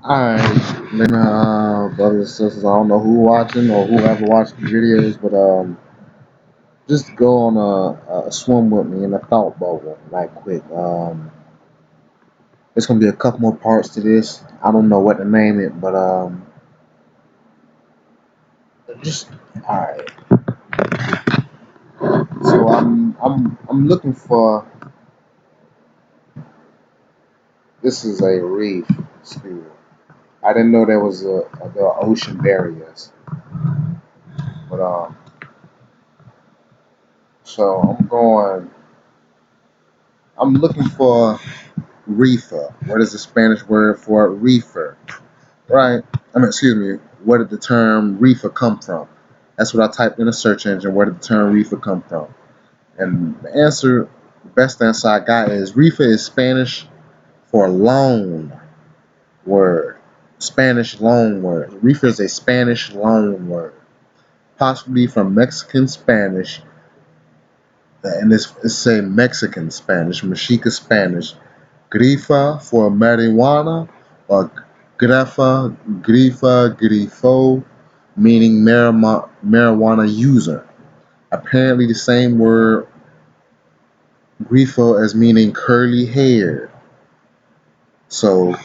Alright, then brothers and sisters, I don't know who watching or whoever watched the videos, but just go on a swim with me in a thought bubble, right quick. There's gonna be a couple more parts to this. I don't know what to name it, but just alright. So I'm looking for this is a reef school. I didn't know there was there are ocean barriers, but so I'm looking for reefer. What is the Spanish word for reefer? Right. Excuse me. Where did the term reefer come from? That's what I typed in a search engine. Where did the term reefer come from? And the best answer I got is reefer is Spanish for loan word. Spanish loan word. Reefer is a Spanish loan word, possibly from Mexican Spanish, and it's a Mexican Spanish, Mexica Spanish, grifa for marijuana, or grifo, meaning marijuana user. Apparently, the same word grifo as meaning curly hair. So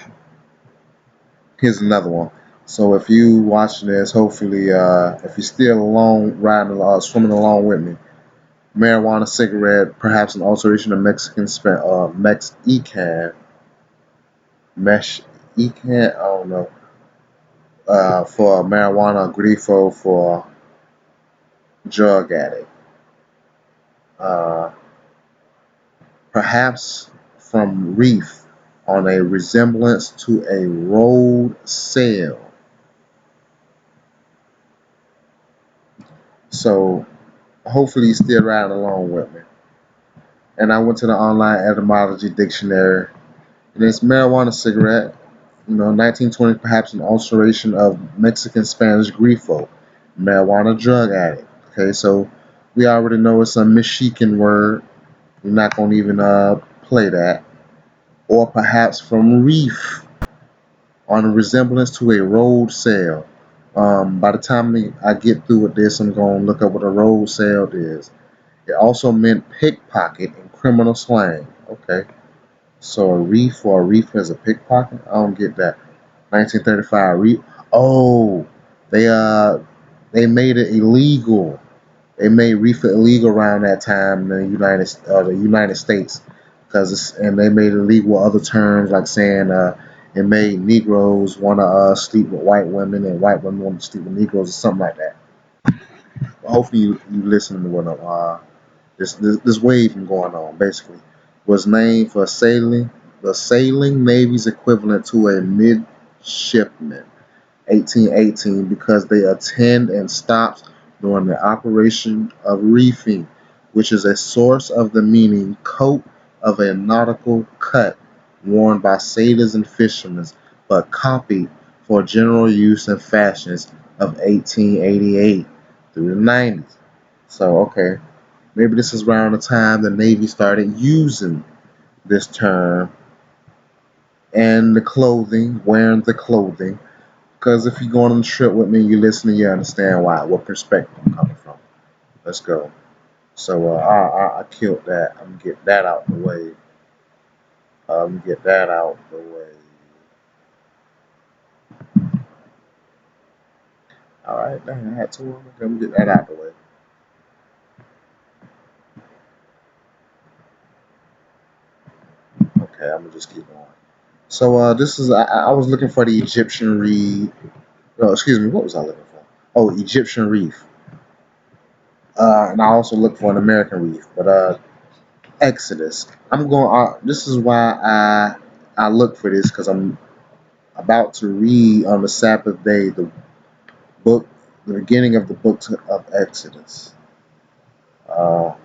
here's another one. So if you watching this, hopefully, if you're still along, swimming along with me, marijuana cigarette, perhaps an alteration of Mex I don't know, for marijuana, grifo for drug addict. Uh, Perhaps from reef on a resemblance to a rolled sail. So hopefully you still riding along with me. And I went to the online etymology dictionary, and it's marijuana cigarette. 1920, perhaps an alteration of Mexican Spanish grifo, marijuana drug addict. Okay, so we already know it's a Mexican word. We're not gonna even play that. Or perhaps from reef on a resemblance to a rolled sail. By the time I get through with this, I'm going to look up what a rolled sail is. It also meant pickpocket in criminal slang. Okay, so a reef or a reef as a pickpocket? I don't get that. 1935 reef. Oh, they they made it illegal. They made reefer illegal around that time in the United States, and they made it illegal with other terms like saying it made Negroes want to sleep with white women and white women want to sleep with Negroes or something like that. Hopefully you listening to what this wave I'm going on basically was named for the sailing navy's equivalent to a midshipman 1818 because they attend and stops during the operation of reefing, which is a source of the meaning coat of a nautical cut worn by sailors and fishermen, but copied for general use in fashions of 1888 through the 90s. So, okay, maybe this is around the time the Navy started using this term and wearing the clothing, because if you're going on the trip with me, you listening, you understand what perspective I'm coming from. Let's go. So I killed that. I'm gonna get that out the way. Get that out the way. All right, dang, I had two of them. Let me get that out the way. Okay, I'm gonna just keep going. So this is I was looking for the Egyptian reef. Oh, excuse me, what was I looking for? Oh, Egyptian reef. And I also looked for an American reef, but Exodus. I'm going. This is why I look for this because I'm about to read on the Sabbath day book, the beginning of the book of Exodus. All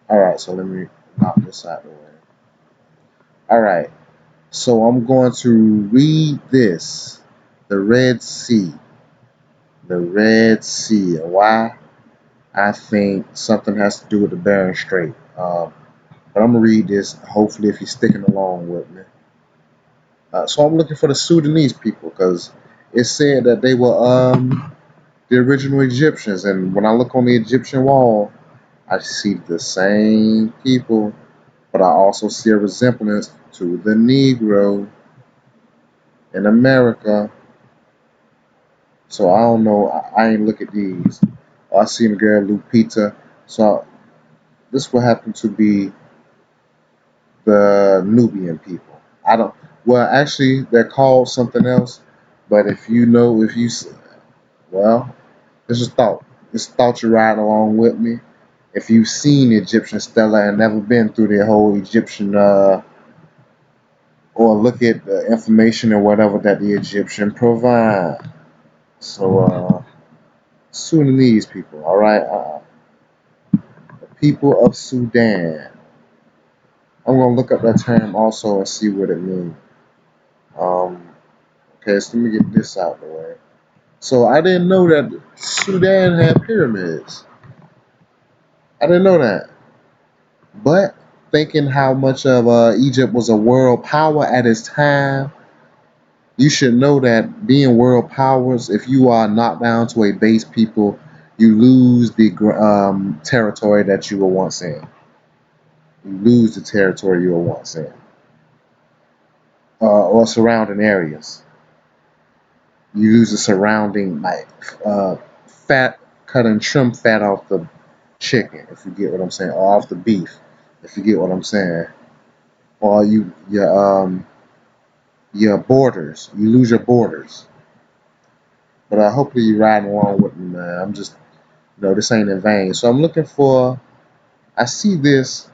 right, so let me knock this out of the way. All right, so I'm going to read this, the Red Sea, the Red Sea. Why? I think something has to do with the Bering Strait. But I'm gonna read this. Hopefully, if you're sticking along with me. So I'm looking for the Sudanese people because it said that they were the original Egyptians, and when I look on the Egyptian wall, I see the same people, but I also see a resemblance to the Negro in America. So I don't know. I ain't look at these. I seen the girl Lupita. So this will happen to be the Nubian people. I don't. Well, actually, they're called something else. But if you know, if you well, it's a thought. It's a thought you ride along with me. If you've seen the Egyptian stela and never been through the whole Egyptian, or look at the information or whatever that the Egyptian provide. So, Sudanese people, all right, the people of Sudan. I'm gonna look up that term also and see what it means. Um, okay, so let me get this out of the way. So I didn't know that Sudan had pyramids. I didn't know that. But thinking how much of Egypt was a world power at its time, you should know that being world powers, if you are knocked down to a base people, you lose the territory that you were once in. You lose the territory you were once in, or surrounding areas. You lose the surrounding like fat, cut and trim fat off the chicken, if you get what I'm saying, or off the beef, if you get what I'm saying, or your borders. You lose your borders. But hopefully you riding along with me, man. I'm just, this ain't in vain. So I'm looking for. I see this,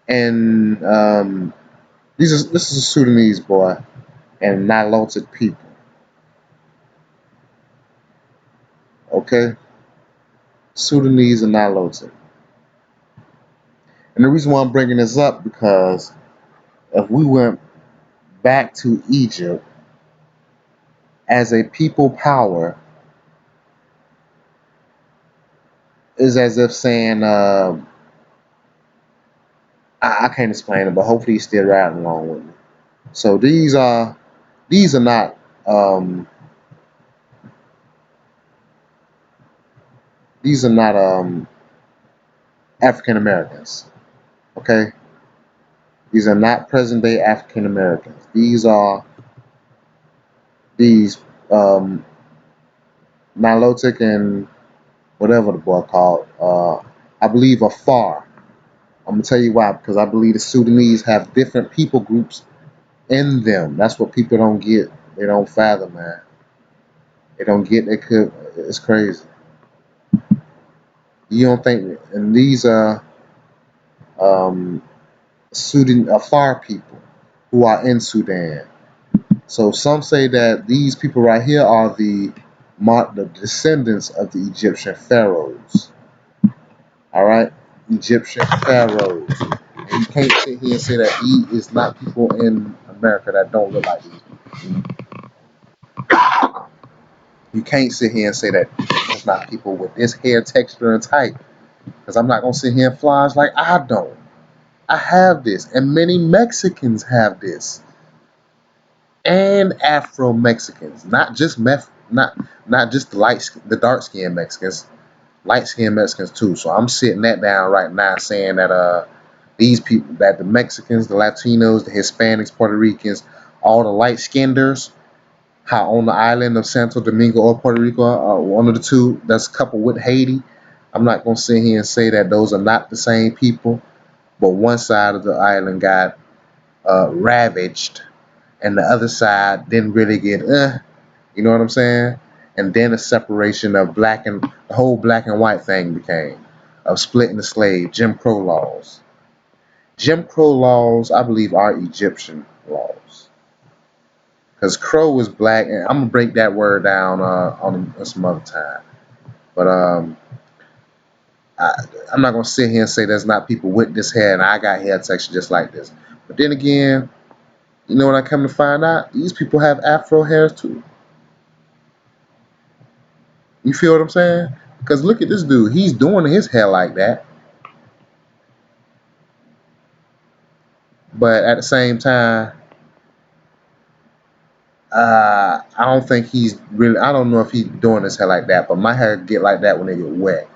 and this is a Sudanese boy and Nilotic people. Okay, Sudanese and Nilotic. And the reason why I'm bringing this up because if we went back to Egypt as a people power, is as if saying, I can't explain it, but hopefully you're still riding along with me. So these are not these are not African Americans. Okay, these are not present day African Americans. These are these um, Nilotic and whatever the boy called. I believe Afar. I'm gonna tell you why, because I believe the Sudanese have different people groups in them. That's what people don't get. They don't fathom, man. They don't get. They could. It's crazy. You don't think? And these are um, Sudan Afar people who are in Sudan. So some say that these people right here are the descendants of the Egyptian pharaohs. All right, Egyptian pharaohs. And you can't sit here and say that he is not people in America that don't look like these people. You can't sit here and say that there's not people with this hair texture and type. Because I'm not gonna sit here and flash like I don't. I have this, and many Mexicans have this, and Afro Mexicans, not just not just the dark skinned Mexicans, light skinned Mexicans too. So I'm sitting that down right now, saying that these people, that the Mexicans, the Latinos, the Hispanics, Puerto Ricans, all the light skinners, how on the island of Santo Domingo or Puerto Rico, one of the two, that's coupled with Haiti. I'm not gonna sit here and say that those are not the same people, but one side of the island got ravaged, and the other side didn't really get, you know what I'm saying? And then a separation of the whole black and white thing became of splitting the slave, Jim Crow laws. Jim Crow laws, I believe, are Egyptian laws. Because Crow is black, and I'm gonna break that word down on some other time. But I, I'm not gonna sit here and say there's not people with this hair, and I got hair texture just like this. But then again, you know what I come to find out? These people have Afro hairs too. You feel what I'm saying? Because look at this dude. He's doing his hair like that. But at the same time, I don't think he's really. I don't know if he's doing his hair like that, but my hair get like that when they get wet.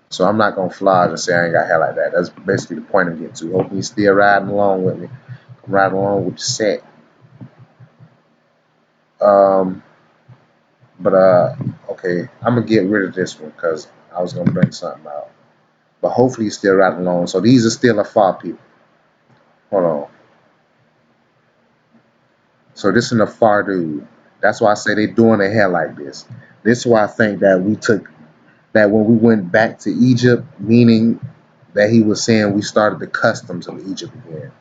So I'm not gonna fly and say I ain't got hair like that. That's basically the point I'm getting to. Hopefully, you still riding along with me. I'm riding along with the set. Um, but okay, I'm gonna get rid of this one because I was gonna bring something out. But hopefully, you still riding along. So these are still a far people. Hold on. So this is a far dude. That's why I say they doing their hair like this. This is why I think that we took that when we went back to Egypt, meaning that he was saying we started the customs of Egypt again.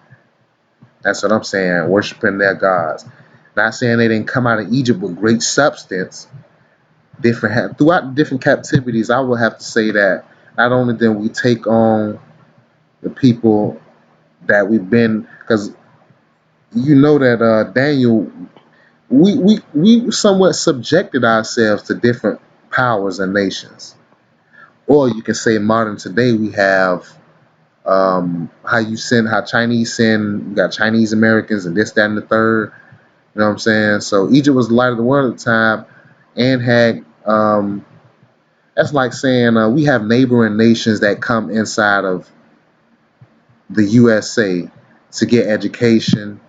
That's what I'm saying, worshiping their gods. Not saying they didn't come out of Egypt with great substance. Throughout the different captivities, I would have to say that not only did we take on the people that we've been, because you know that Daniel, we somewhat subjected ourselves to different powers and nations. Or you can say modern today we have how Chinese send, you got Chinese Americans and this, that, and the third. You know what I'm saying? So Egypt was the light of the world at the time and had that's like saying we have neighboring nations that come inside of the USA to get education,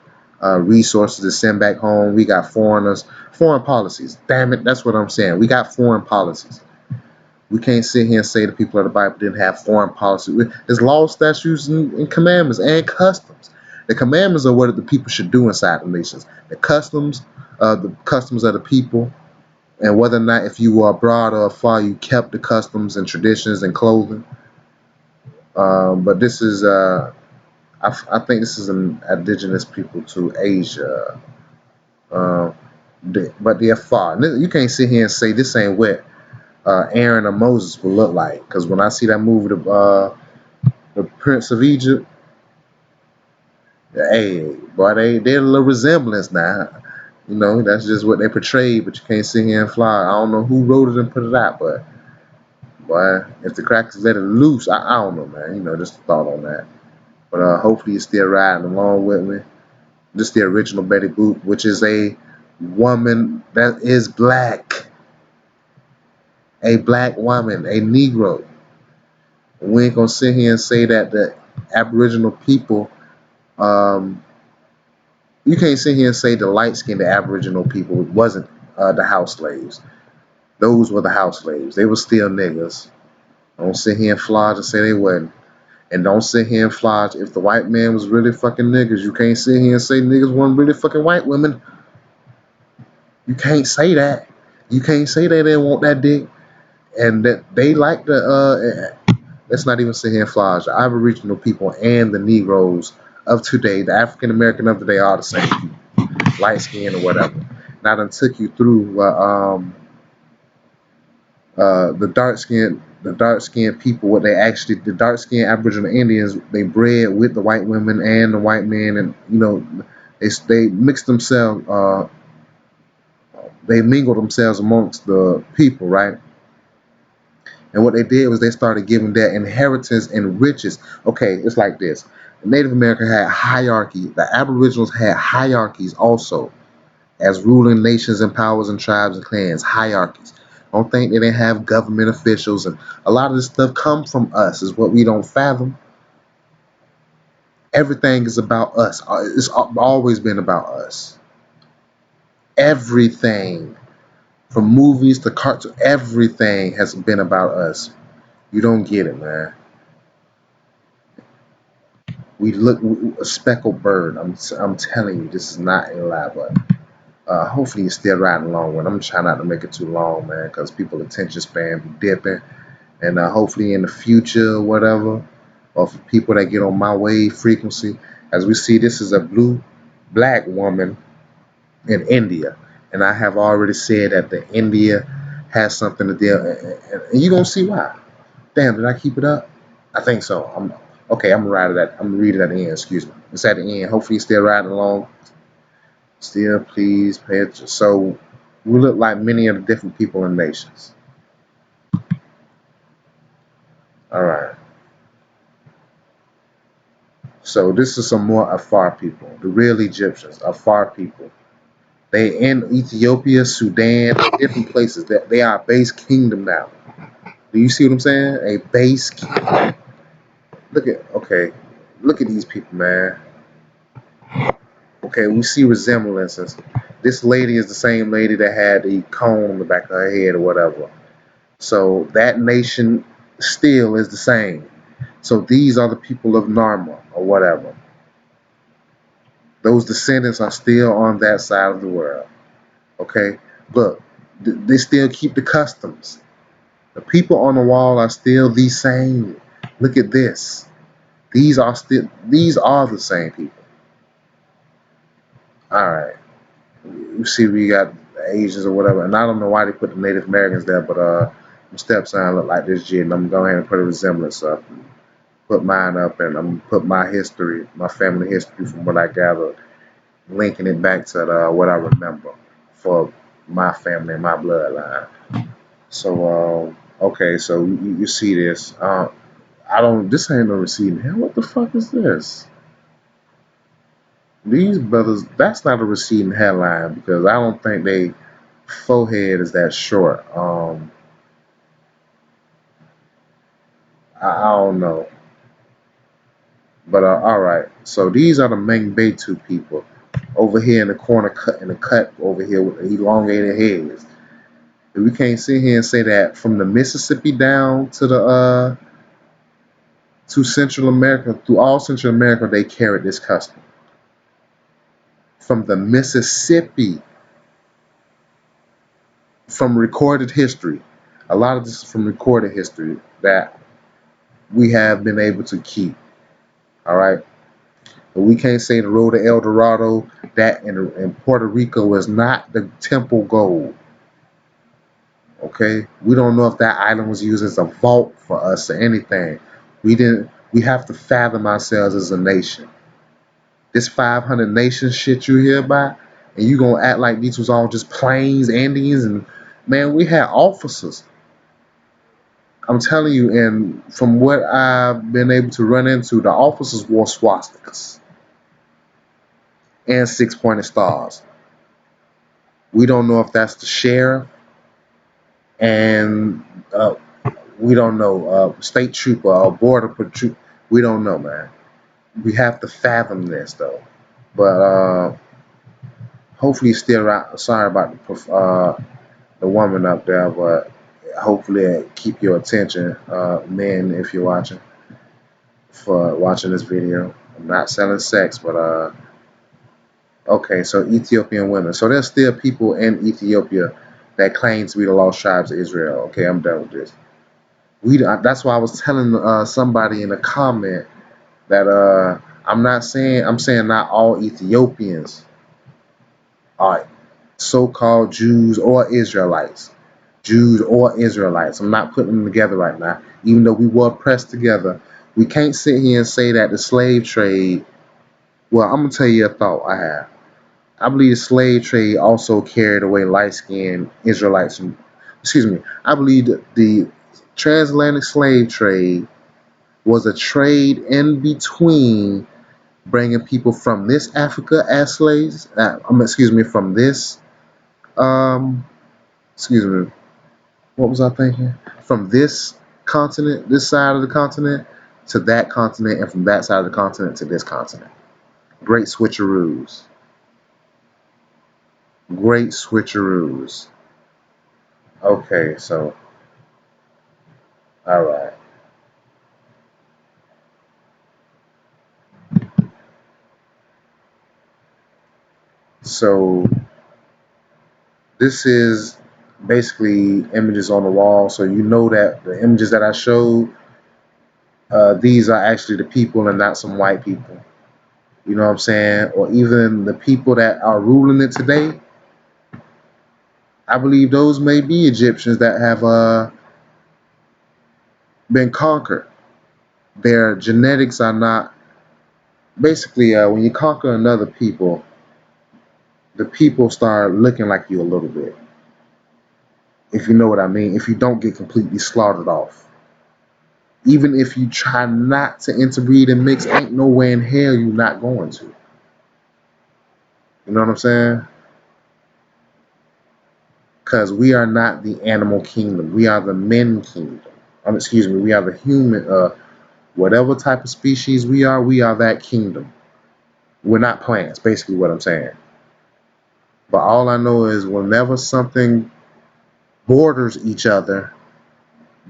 resources to send back home. We got foreigners, foreign policies. Damn it, that's what I'm saying. We got foreign policies. We can't sit here and say the people of the Bible didn't have foreign policy. There's laws, statutes, and commandments and customs. The commandments are what the people should do inside the nations. The customs of the people, and whether or not if you were abroad or afar, you kept the customs and traditions and clothing. But this is, I think this is an indigenous people to Asia. Uh, but they're far. You can't sit here and say this ain't what Aaron or Moses will look like. Because when I see that movie, the Prince of Egypt, hey, boy, they're a little resemblance now. You know, that's just what they portrayed, but you can't sit here and fly. I don't know who wrote it and put it out, but boy, if the crackers let it loose, I don't know, man. You know, just a thought on that. But hopefully you're still riding along with me. This is the original Betty Boop, which is a woman that is black, a black woman, a Negro. We ain't gonna sit here and say that the Aboriginal people. Um, you can't sit here and say the light-skinned Aboriginal people wasn't the house slaves. Those were the house slaves. They were still niggas. Don't sit here and flaunt and say they wasn't. And don't sit here and flaunt if the white man was really fucking niggas. You can't sit here and say niggas weren't really fucking white women. You can't say that. You can't say they didn't want that dick and that they like the let's not even sit here and flaunt. The Aboriginal people and the Negroes of today, the African American of today are the same people. Light skin or whatever. And I done took you through the dark skinned people, what they actually, the dark skinned Aboriginal Indians, they bred with the white women and the white men, and you know, they mixed themselves, they mingled themselves amongst the people, right? And what they did was they started giving their inheritance and riches. Okay, it's like this. Native America had hierarchy. The Aboriginals had hierarchies also as ruling nations and powers and tribes and clans, hierarchies. Don't think they didn't have government officials, and a lot of this stuff come from us is what we don't fathom. Everything is about us. It's always been about us. Everything from movies to cartoons, everything has been about us. You don't get it, man. We look a speckled bird. I'm telling you, this is not a lie, but hopefully you're still riding along with. I'm trying not to make it too long, man, because people attention span be dipping. And hopefully in the future, whatever, or for people that get on my wave frequency, as we see, this is a blue black woman in India, and I have already said that the India has something to deal, and you're gonna see why. Damn, did I keep it up? I think so. I'm okay. I'm gonna ride it at. I'm gonna read it at the end. Excuse me. It's at the end. Hopefully, you're still riding along. Still, please pay attention. So, we look like many of the different people and nations. All right. So this is some more Afar people, the real Egyptians, Afar people. They in Ethiopia, Sudan, different places. That they are a base kingdom now. Do you see what I'm saying? A base kingdom. Look at these people, man. Okay, we see resemblances. This lady is the same lady that had the cone on the back of her head or whatever. So that nation still is the same. So these are the people of Narma or whatever. Those descendants are still on that side of the world. Okay, look, they still keep the customs. The people on the wall are still the same. Look at this. These are the same people. All right. You see, we got Asians or whatever, and I don't know why they put the Native Americans there, but my stepson look like this jit, and I'm going ahead and put a resemblance up, and put mine up, and I'm gonna put my history, my family history from what I gathered, linking it back to what I remember for my family and my bloodline. So, okay, so you see this. I don't. This ain't no receding hair. What the fuck is this? These brothers. That's not a receding hairline because I don't think they forehead is that short. I don't know, but all right. So these are the Mengbetu people over here in the corner, cut in the cut over here with the elongated heads. We can't sit here and say that from the Mississippi down to the to Central America, through all Central America, they carried this custom. From the Mississippi, from recorded history, a lot of this is from recorded history that we have been able to keep. All right, but we can't say the road to El Dorado that in Puerto Rico is not the temple gold. Okay, we don't know if that island was used as a vault for us or anything. We didn't. We have to fathom ourselves as a nation. This 500 nation shit you hear about, and you gonna act like these was all just plains, Indians, and man, we had officers. I'm telling you, and from what I've been able to run into, the officers wore swastikas and six-pointed stars. We don't know if that's the sheriff, and we don't know state trooper or border patrol. We don't know, man. We have to fathom this though. But hopefully, still right. Sorry about the woman up there, but hopefully, it keep your attention, men, if you're watching, for watching this video. I'm not selling sex, but okay. So Ethiopian women. So there's still people in Ethiopia that claim to be the lost tribes of Israel. Okay, I'm done with this. That's why I was telling somebody in a comment that I'm not saying I'm saying not all Ethiopians are so-called Jews or Israelites. Jews or Israelites. I'm not putting them together right now. Even though we were pressed together, we can't sit here and say that the slave trade. Well, I'm gonna tell you a thought I have. I believe the slave trade also carried away light-skinned Israelites. Excuse me. I believe that the transatlantic slave trade was a trade in between bringing people from this Africa as slaves. Excuse me, from this. Um, excuse me. What was I thinking? From this continent, this side of the continent, to that continent, and from that side of the continent to this continent. Great switcheroos. Great switcheroos. Okay, so all right. So this is basically images on the wall. So you know that the images that I showed, these are actually the people and not some white people. You know what I'm saying? Or even the people that are ruling it today. I believe those may be Egyptians that have been conquered. Their genetics are not basically when you conquer another people, the people start looking like you a little bit. If you know what I mean. If you don't get completely slaughtered off. Even if you try not to interbreed and mix, ain't nowhere in hell you not going to. You know what I'm saying? because we are not the animal kingdom. We are the men kingdom. Excuse me. We are the human. Whatever type of species we are that kingdom. We're not plants. Basically, what I'm saying. But all I know is whenever something borders each other,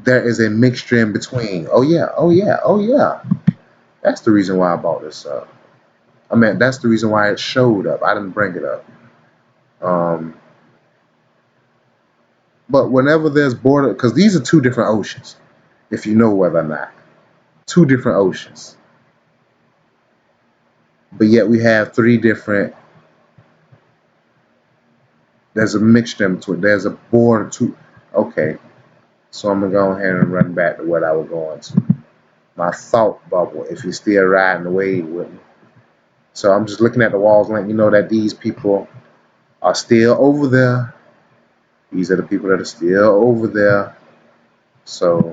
there is a mixture in between. Oh yeah. Oh yeah. Oh yeah. That's the reason why I bought this up. I mean, that's the reason why it showed up. I didn't bring it up. Um, but whenever there's border, because these are two different oceans, if you know whether or not, two different oceans. But yet we have three different. There's a mixture in between. There's a border to. Okay, so I'm gonna go ahead and run back to what I was going to. My thought bubble. If you're still riding the wave with me. So I'm just looking at the walls, letting you know that these people are still over there. These are the people that are still over there. So,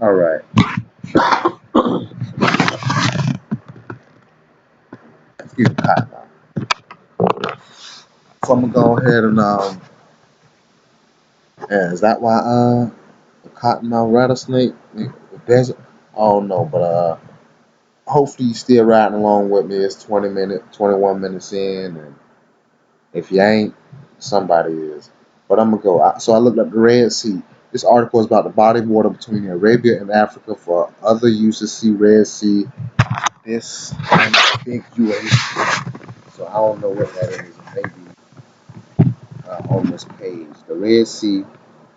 all right. Excuse me, cotton mouth. So I'm gonna go ahead and yeah, is that why the cottonmouth rattlesnake the desert? Oh no, but hopefully you still riding along with me. It's 21 minutes in, and if you ain't, somebody is. But I'm gonna go. So I looked up the Red Sea. This article is about the body of water between Arabia and Africa. For other uses, see Red Sea. This big UA. So I don't know what that is. Maybe on this page. The Red Sea,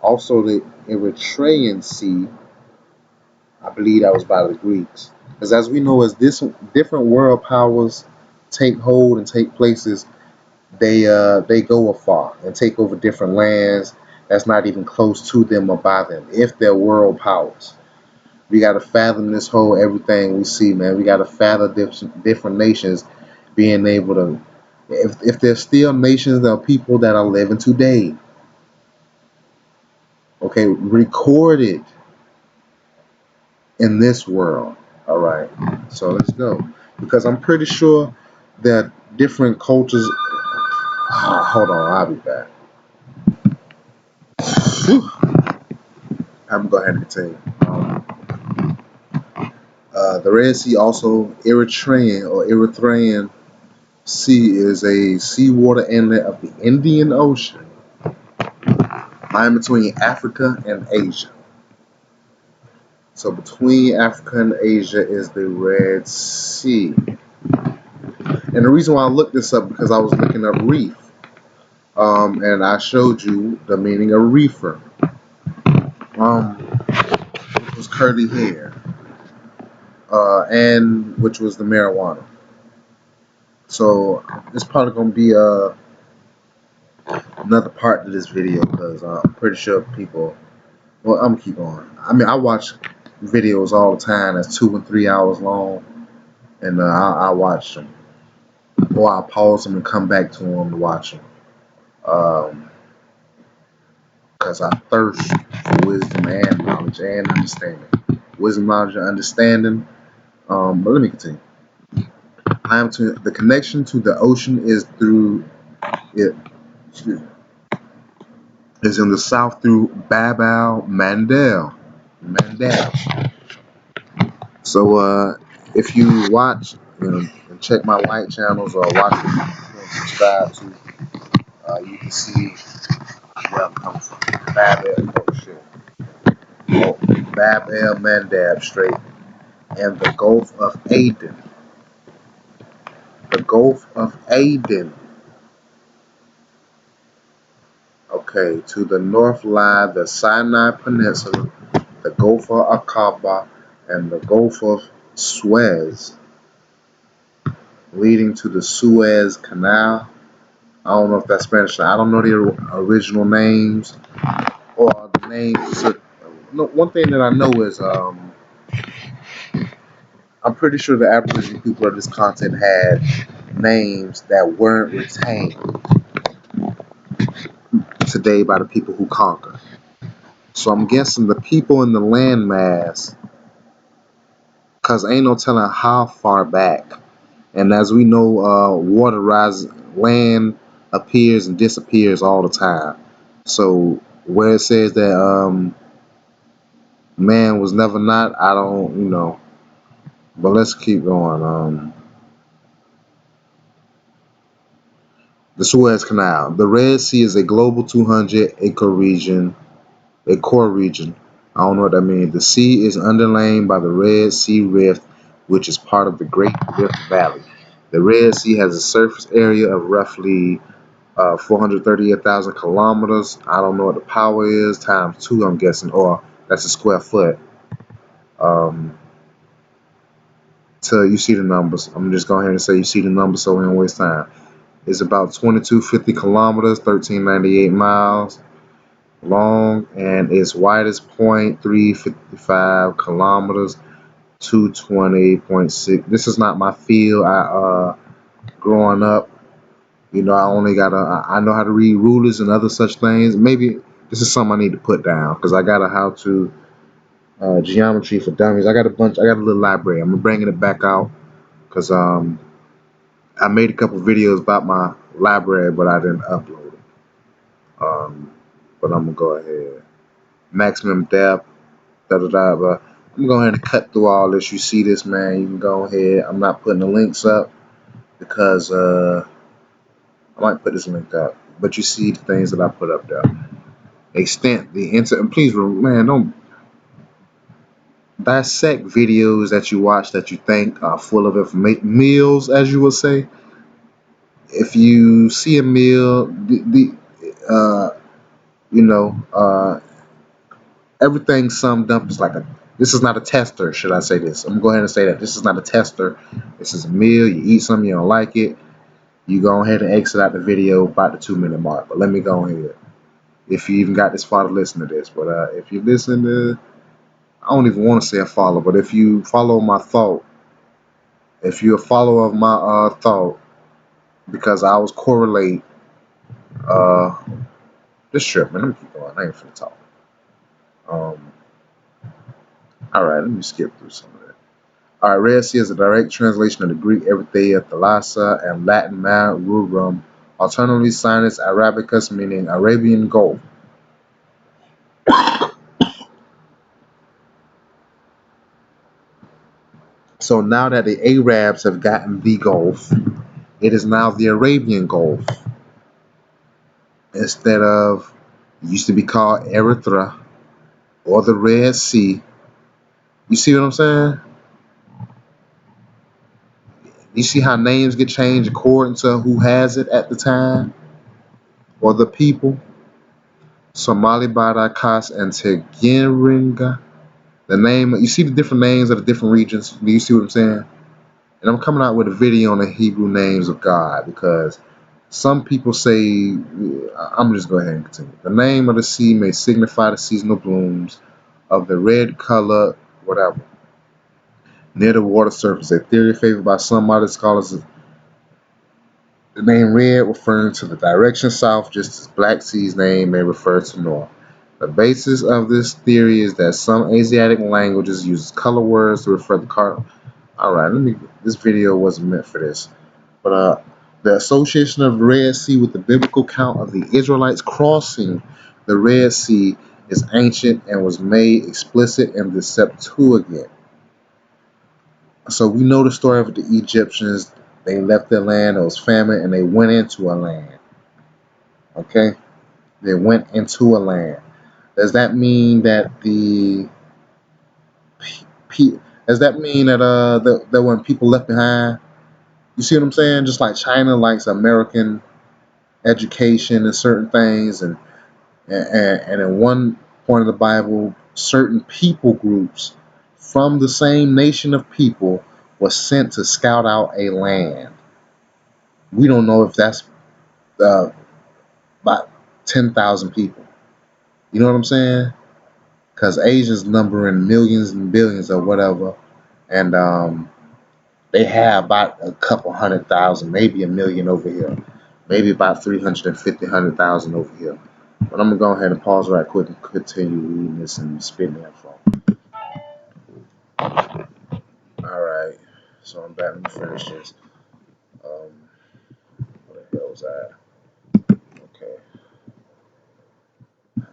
also the Eritrean Sea. I believe that was by the Greeks. Because as we know, as this different world powers take hold and take places, they go afar and take over different lands that's not even close to them or by them. If they're world powers, we got to fathom this whole everything we see, man. We got to fathom different nations being able to. If there's still nations, there are people that are living today. Okay, recorded in this world. All right, so let's go because I'm pretty sure that different cultures. Hold on, I'll be back. Whew. I'm gonna go ahead and continue. The Red Sea, also Eritrean Sea, is a seawater inlet of the Indian Ocean, lying between Africa and Asia. So between Africa and Asia is the Red Sea. And the reason why I looked this up because I was looking up reef. And I showed you the meaning of reefer. Which was curly hair. And which was the marijuana. So it's probably gonna be another part to this video because I'm pretty sure people. Well, I'm gonna keep on. I mean, I watch videos all the time that's 2 and 3 hours long, and I watch them, or I pause them and come back to them to watch them. Because I thirst for wisdom and knowledge and understanding. Wisdom, knowledge, and understanding. But let me continue. The connection to the ocean is through it. Excuse me, is in the south through Bab el Mandel. Mandel. So if you watch and check my light channels or watch and subscribe to, you can see where I'm coming from. Bab el Bab el Mandab Strait and the Gulf of Aden. The Gulf of Aden. Okay, to the north lie the Sinai Peninsula, the Gulf of Aqaba, and the Gulf of Suez, leading to the Suez Canal. I don't know if that's Spanish. I don't know the original names or the names. So, no, one thing that I know is I'm pretty sure the Aboriginal people of this continent had names that weren't retained today by the people who conquer. So I'm guessing the people in the landmass, because ain't no telling how far back. And as we know, water rises, land appears and disappears all the time. So where it says that man was never not, I don't, but let's keep going. The Suez Canal. The Red Sea is a global 200 acre region, a core region. I don't know what that means. The sea is underlain by the Red Sea Rift, which is part of the Great Rift Valley. The Red Sea has a surface area of roughly 438,000 kilometers. I don't know what the power is, times two, I'm guessing, or that's a square foot. Um, Till you see the numbers. I'm just going ahead and say you see the numbers so we don't waste time. It's about 2250 kilometers, 1398 miles long, and its widest point 355 kilometers, 220.6. This is not my field. Growing up, I only got I know how to read rulers and other such things. Maybe this is something I need to put down because I got a how to geometry for dummies. I got a bunch. I got a little library. I'm bringing it back out because I made a couple videos about my library, but I didn't upload it. But I'm gonna go ahead. Maximum depth. Da da da. But I'm gonna go ahead and cut through all this. You see this, man? You can go ahead. I'm not putting the links up because I might put this link up, but you see the things that I put up there. Extent the inter. And please, man, don't dissect videos that you watch that you think are full of information. Meals, as you would say. If you see a meal, you know, everything summed up is like a. This is not a tester, should I say this? I'm going to go ahead and say that this is not a tester. This is a meal. You eat something, you don't like it, you go ahead and exit out the video about the 2 minute mark. But let me go ahead. If you even got this far to listen to this, but if you listen to, I don't even want to say a follow, but if you follow my thought, if you're a follower of my thought, because I was correlate uh this trip, man. Let me keep going. I ain't finna talk. Um, all right, let me skip through some of that. All right, Red Sea is a direct translation of the Greek Erythea Thalassa and Latin Mare Rubrum, alternatively Sinus Arabicus, meaning Arabian Gulf. So now that the Arabs have gotten the Gulf, it is now the Arabian Gulf instead of it used to be called Erythra or the Red Sea. You see what I'm saying? You see how names get changed according to who has it at the time or the people? Somali Badakas and Tigringa. The name, you see the different names of the different regions. Do you see what I'm saying? And I'm coming out with a video on the Hebrew names of God because some people say, I'm just going ahead and continue. The name of the sea may signify the seasonal blooms of the red color, whatever, near the water surface. A theory favored by some modern scholars is the name red referring to the direction south, just as Black Sea's name may refer to north. The basis of this theory is that some Asiatic languages use color words to refer to color. All right, this video wasn't meant for this. But the association of the Red Sea with the biblical account of the Israelites crossing the Red Sea is ancient and was made explicit in the Septuagint. So we know the story of the Egyptians. They left their land, it was famine, and they went into a land. Okay? They went into a land. Does that mean that does that mean that that when people left behind, you see what I'm saying? Just like China likes American education and certain things, and in one point of the Bible, certain people groups from the same nation of people was sent to scout out a land. We don't know if that's uh, about 10,000 people. You know what I'm saying? Because Asians number in millions and billions or whatever, and they have about a couple 100,000, maybe a million over here, maybe about 350,000 over here. But I'm gonna go ahead and pause right quick and continue reading this and spitting the info. All right, so I'm back. Let me finish this. Where the hell was I? Okay,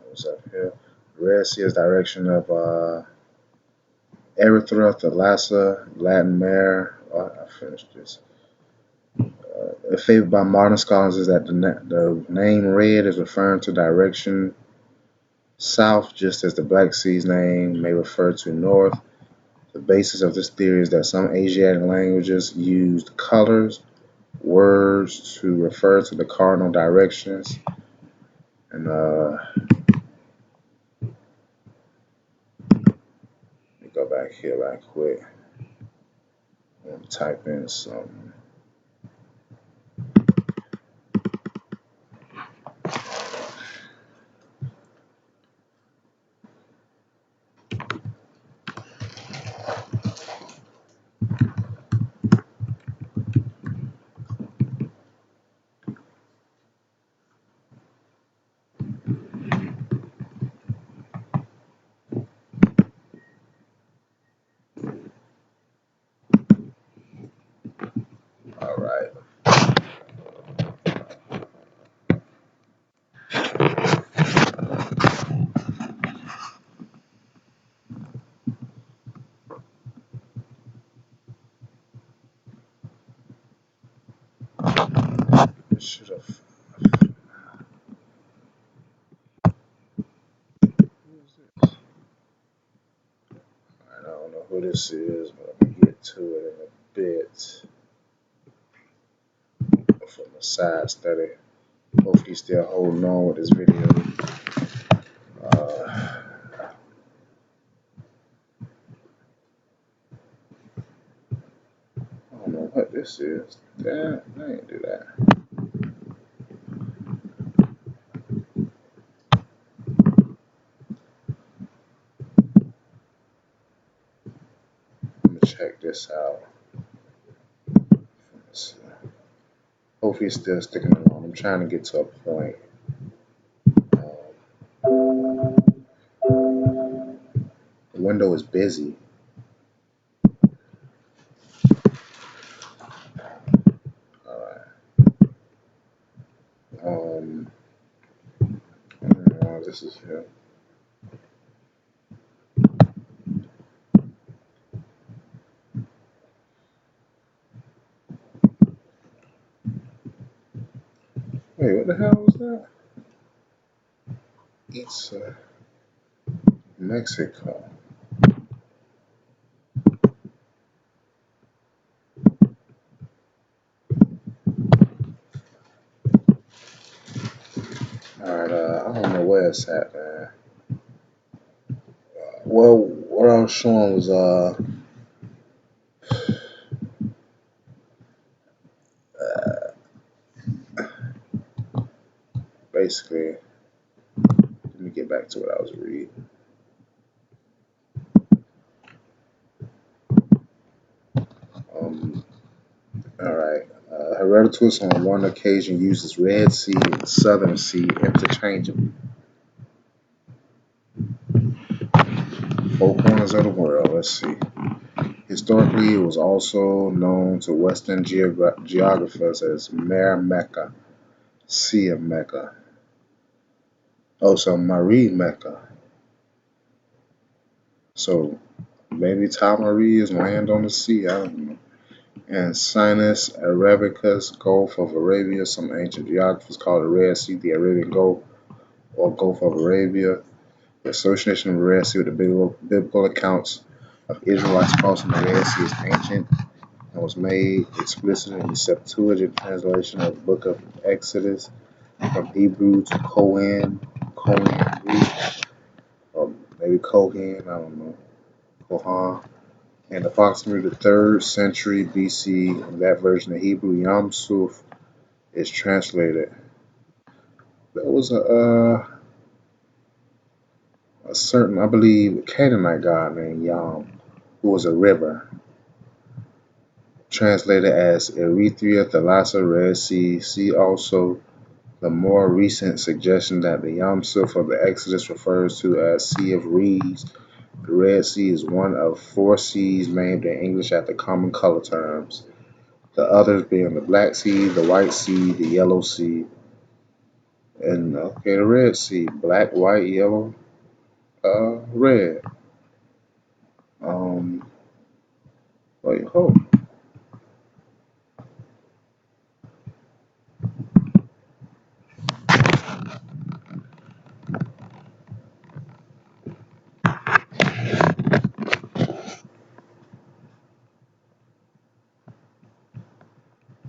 what's up here? Red Sea is direction of Erythra, Thalassa, Latin Mare. Oh, I finished this. Favored by modern scholars is that the name red is referring to direction south, just as the Black Sea's name may refer to north. The basis of this theory is that some Asiatic languages used colors, words to refer to the cardinal directions. And let me go back here right quick and type in some. All right. Should have. I don't know who this is, but I'm gonna get to it in a bit from the side study. Hopefully, he's still holding on with this video. Uh, I don't know what this is. Damn, I ain't do that. Let me check this out. Let's see. Hopefully, he's still sticking along. I'm trying to get to a point. The window is busy. All right. I don't know. This is here. Wait, what the hell was that? It's Mexico. All right. I don't know where it's at, man. Well, what I was showing was basically. Let me get back to what I was reading. Um. All right. Herodotus on one occasion uses Red Sea and Southern Sea interchangeably. Four corners of the world. Let's see. Historically, it was also known to Western geographers as Mare Mecca, Sea of Mecca. Oh, so Marie Mecca. So maybe Marie is land on the sea. I don't know. And Sinus Arabicus, Gulf of Arabia. Some ancient geographers call the Red Sea the Arabian Gulf or Gulf of Arabia. The association of the Red Sea with the biblical accounts of Israelites crossing the Red Sea is ancient and was made explicit in the Septuagint translation of the book of Exodus from Hebrew to Kohen Greek, or maybe Kohen, I don't know, Kohan. In approximately the 3rd century BC, in that version of Hebrew, Yam Suf is translated. There was a certain, I believe, Canaanite god named Yam, who was a river, translated as Erythrea, Thalassa, Red Sea. See also the more recent suggestion that the Yam Suf of the Exodus refers to as Sea of Reeds. The Red Sea is one of 4 seas named in English after common color terms, the others being the Black Sea, the White Sea, the Yellow Sea, And okay, the Red Sea, black, white, yellow, red. Um, wait, hold.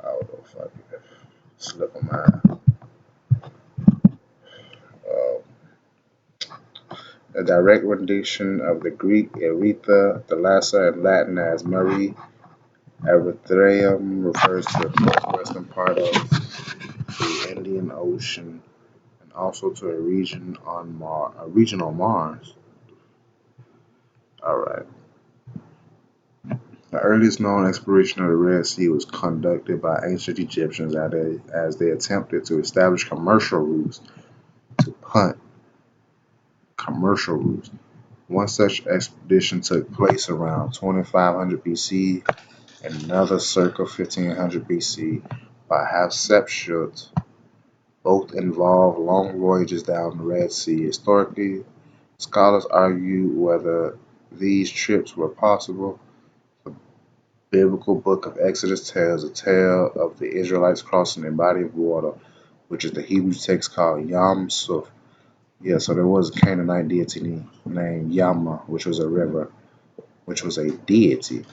I don't know if I can slip of mine. Uh, a direct rendition of the Greek Aretha, the Lassa, and Latin as Marie. Erythraeum refers to the northwestern part of the Indian Ocean and also to a region on a region on Mars. All right. The earliest known exploration of the Red Sea was conducted by ancient Egyptians as they attempted to establish to punt commercial routes. One such expedition took place around 2500 BC and another circa 1500 BC by Hatshepsut. Both involved long voyages down the Red Sea. Historically, scholars argue whether these trips were possible. The biblical book of Exodus tells a tale of the Israelites crossing a body of water, which is the Hebrew text called Yam Suf. Yeah, so there was a Canaanite deity named Yama, which was a river, which was a deity.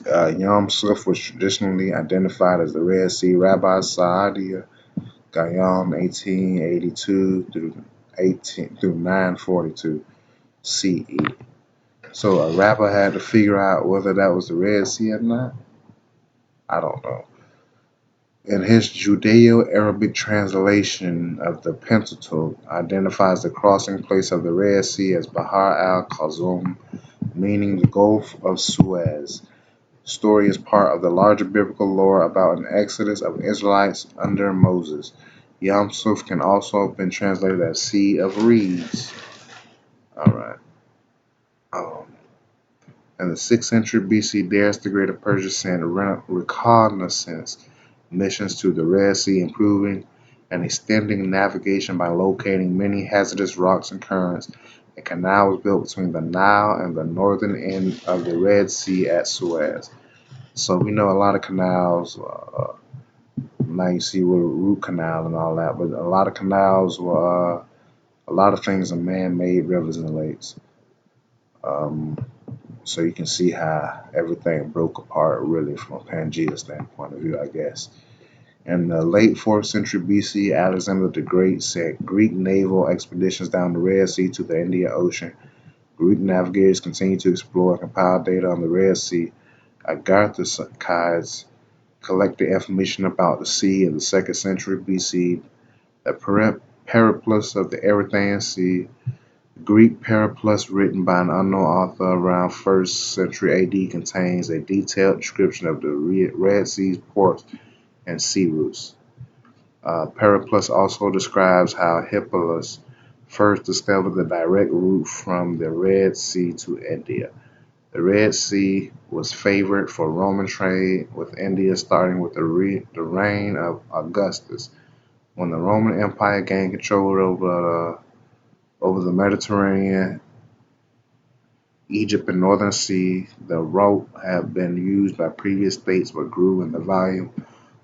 Yam Suf was traditionally identified as the Red Sea. Rabbi Saadia Gaon 1882 through 942 CE. So a rapper had to figure out whether that was the Red Sea or not. I don't know. In his Judeo-Arabic translation of the Pentateuch, identifies the crossing place of the Red Sea as Bahar al-Khazum, meaning the Gulf of Suez. Story is part of the larger biblical lore about an exodus of Israelites under Moses. Yam Suf can also have been translated as Sea of Reeds. All right. Um, in the 6th century BC, Darius the Great of Persia sent reconnaissance missions to the Red Sea, improving and extending navigation by locating many hazardous rocks and currents. A canal was built between the Nile and the northern end of the Red Sea at Suez. So we know a lot of canals. Now you see with root canal and all that, but a lot of canals were a lot of things are man-made rivers and lakes. Um, so you can see how everything broke apart really from a Pangea standpoint of view, I guess. In the late 4th century BC, Alexander the Great sent Greek naval expeditions down the Red Sea to the Indian Ocean. Greek navigators continued to explore and compile data on the Red Sea. Agarthacides collected information about the sea in the 2nd century BC. The Periplus of the Erythraean Sea, the Greek Periplus written by an unknown author around 1st century AD, contains a detailed description of the Red Sea's ports and sea routes. Periplus also describes how Hippolus first discovered the direct route from the Red Sea to India. The Red Sea was favored for Roman trade with India starting with the reign of Augustus. When the Roman Empire gained control over the Mediterranean, Egypt, and Northern Sea, the route had been used by previous states but grew in the volume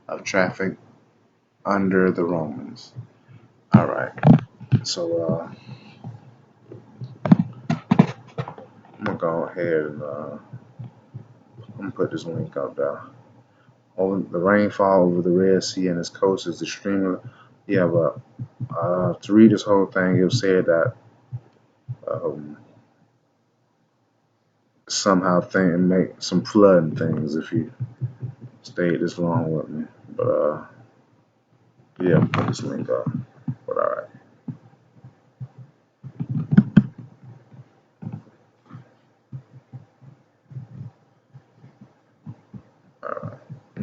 of traffic under the Romans. All right, so I'm gonna go ahead and I'm gonna put this link up there. Over the rainfall over the Red Sea and its coast is extremely. Yeah, but to read this whole thing, it was said that um, somehow make some flooding things if you stayed this long with me. But yeah, put this link up.